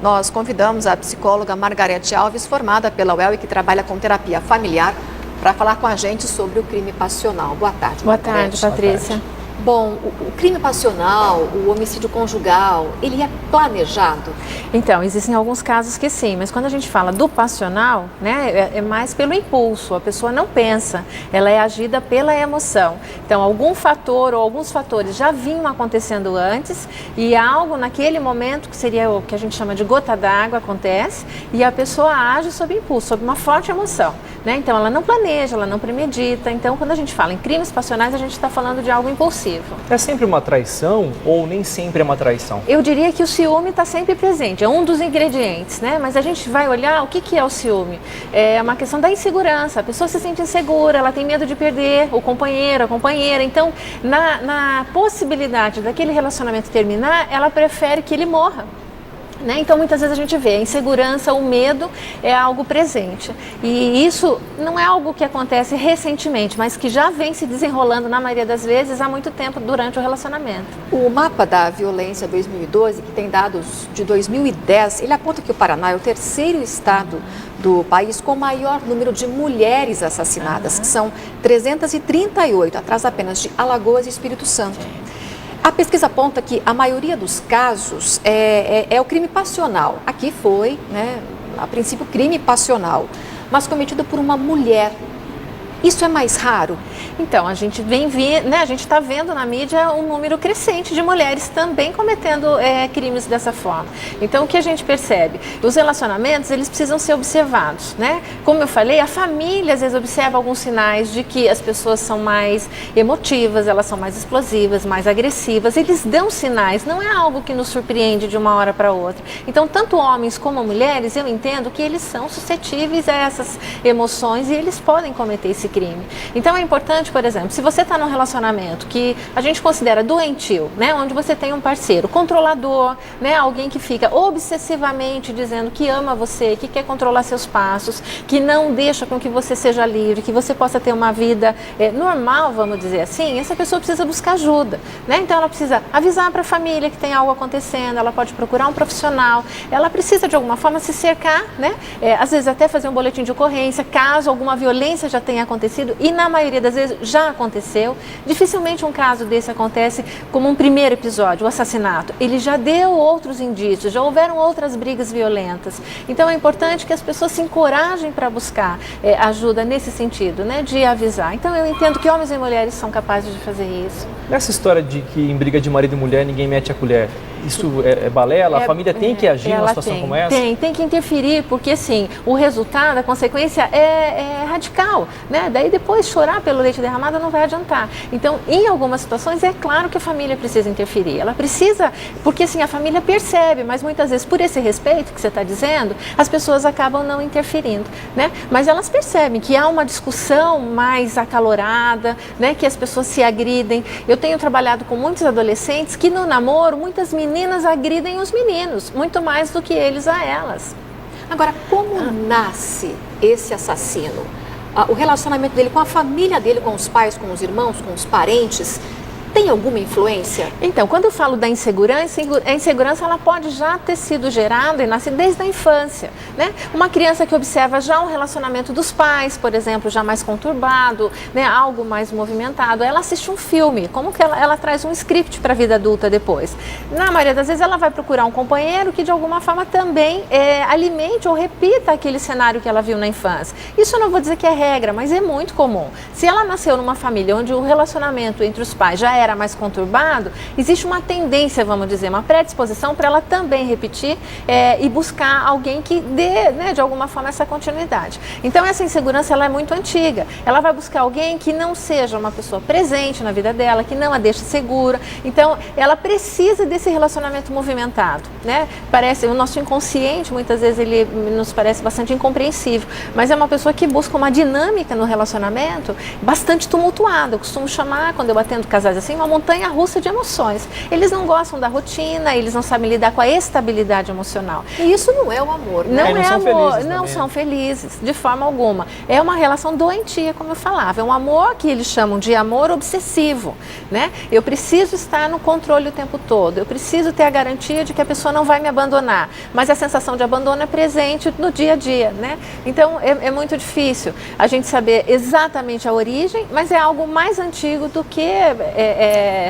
nós convidamos a psicóloga Margarete Alves, formada pela UEL e que trabalha com terapia familiar, para falar com a gente sobre o crime passional. Boa tarde, Margarete. Boa tarde, Patrícia. Boa tarde. Bom, o crime passional, o homicídio conjugal, ele é planejado? Então, existem alguns casos que sim, mas quando a gente fala do passional, né, é mais pelo impulso, a pessoa não pensa, ela é agida pela emoção. Então, algum fator ou alguns fatores já vinham acontecendo antes e algo naquele momento, que seria o que a gente chama de gota d'água, acontece e a pessoa age sob impulso, sob uma forte emoção. Né? Então, ela não planeja, ela não premedita. Então, quando a gente fala em crimes passionais, a gente está falando de algo impulsivo. É sempre uma traição ou nem sempre é uma traição? Eu diria que o ciúme está sempre presente, é um dos ingredientes, né? Mas a gente vai olhar o que é o ciúme. É uma questão da insegurança, a pessoa se sente insegura, ela tem medo de perder o companheiro, a companheira. Então, na possibilidade daquele relacionamento terminar, ela prefere que ele morra. Né? Então, muitas vezes a gente vê a insegurança, o medo é algo presente. E isso não é algo que acontece recentemente, mas que já vem se desenrolando, na maioria das vezes, há muito tempo durante o relacionamento. O mapa da violência 2012, que tem dados de 2010, ele aponta que o Paraná é o terceiro estado do país com o maior número de mulheres assassinadas, que são 338, atrás apenas de Alagoas e Espírito Santo. A pesquisa aponta que a maioria dos casos é o crime passional. Aqui foi, né, a princípio, crime passional, mas cometido por uma mulher. Isso é mais raro? Então, a gente a gente está vendo na mídia um número crescente de mulheres também cometendo crimes dessa forma. Então, o que a gente percebe? Os relacionamentos, eles precisam ser observados, né? Como eu falei, a família às vezes observa alguns sinais de que as pessoas são mais emotivas, elas são mais explosivas, mais agressivas. Eles dão sinais, não é algo que nos surpreende de uma hora para outra. Então, tanto homens como mulheres, eu entendo que eles são suscetíveis a essas emoções e eles podem cometer esse crime. Então é importante, por exemplo, se você está num relacionamento que a gente considera doentio, né, onde você tem um parceiro controlador, né, alguém que fica obsessivamente dizendo que ama você, que quer controlar seus passos, que não deixa com que você seja livre, que você possa ter uma vida normal, vamos dizer assim, essa pessoa precisa buscar ajuda, né? Então ela precisa avisar para a família que tem algo acontecendo, ela pode procurar um profissional, ela precisa de alguma forma se cercar, né? Às vezes até fazer um boletim de ocorrência, caso alguma violência já tenha acontecido, e na maioria das vezes já aconteceu. Dificilmente um caso desse acontece como um primeiro episódio, o assassinato. Ele já deu outros indícios, já houveram outras brigas violentas. Então é importante que as pessoas se encorajem para buscar ajuda nesse sentido, né, de avisar. Então eu entendo que homens e mulheres são capazes de fazer isso. Nessa história de que em briga de marido e mulher ninguém mete a colher, isso é balela? A família tem que agir numa situação como essa? Tem que interferir, porque assim, o resultado, a consequência é radical, né? Daí depois chorar pelo leite derramado não vai adiantar. Então, em algumas situações, é claro que a família precisa interferir. Ela precisa, porque assim, a família percebe, mas muitas vezes, por esse respeito que você está dizendo, as pessoas acabam não interferindo, né? Mas elas percebem que há uma discussão mais acalorada, né? Que as pessoas se agridem. Eu tenho trabalhado com muitos adolescentes que no namoro, muitas meninas agridem os meninos, muito mais do que eles a elas. Agora, como nasce esse assassino? O relacionamento dele com a família dele, com os pais, com os irmãos, com os parentes, tem alguma influência? Então, quando eu falo da insegurança, a insegurança ela pode já ter sido gerada e nasce desde a infância, né? Uma criança que observa já um relacionamento dos pais, por exemplo, já mais conturbado, né? Algo mais movimentado, ela assiste um filme, como que ela traz um script para a vida adulta depois. Na maioria das vezes ela vai procurar um companheiro que de alguma forma também alimente ou repita aquele cenário que ela viu na infância. Isso eu não vou dizer que é regra, mas é muito comum. Se ela nasceu numa família onde o relacionamento entre os pais já era mais conturbado, existe uma tendência, vamos dizer, uma predisposição para ela também repetir e buscar alguém que dê, né, de alguma forma, essa continuidade. Então, essa insegurança ela é muito antiga. Ela vai buscar alguém que não seja uma pessoa presente na vida dela, que não a deixe segura. Então, ela precisa desse relacionamento movimentado, né? Parece, o nosso inconsciente, muitas vezes, ele nos parece bastante incompreensível, mas é uma pessoa que busca uma dinâmica no relacionamento bastante tumultuada. Eu costumo chamar, quando eu atendo casais assim, uma montanha-russa de emoções. Eles não gostam da rotina, eles não sabem lidar com a estabilidade emocional. E isso não é o amor, né? Não é amor, não também, são felizes, de forma alguma. É uma relação doentia, como eu falava. É um amor que eles chamam de amor obsessivo, né? Eu preciso estar no controle o tempo todo, eu preciso ter a garantia de que a pessoa não vai me abandonar, mas a sensação de abandono é presente no dia a dia, né? Então é muito difícil a gente saber exatamente a origem, mas é algo mais antigo do que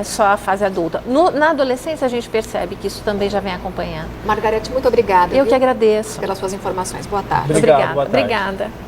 só a fase adulta. Na adolescência a gente percebe que isso também já vem acompanhando. Margarete, muito obrigada. Eu que agradeço pelas suas informações. Boa tarde. Obrigado, boa tarde. Obrigada.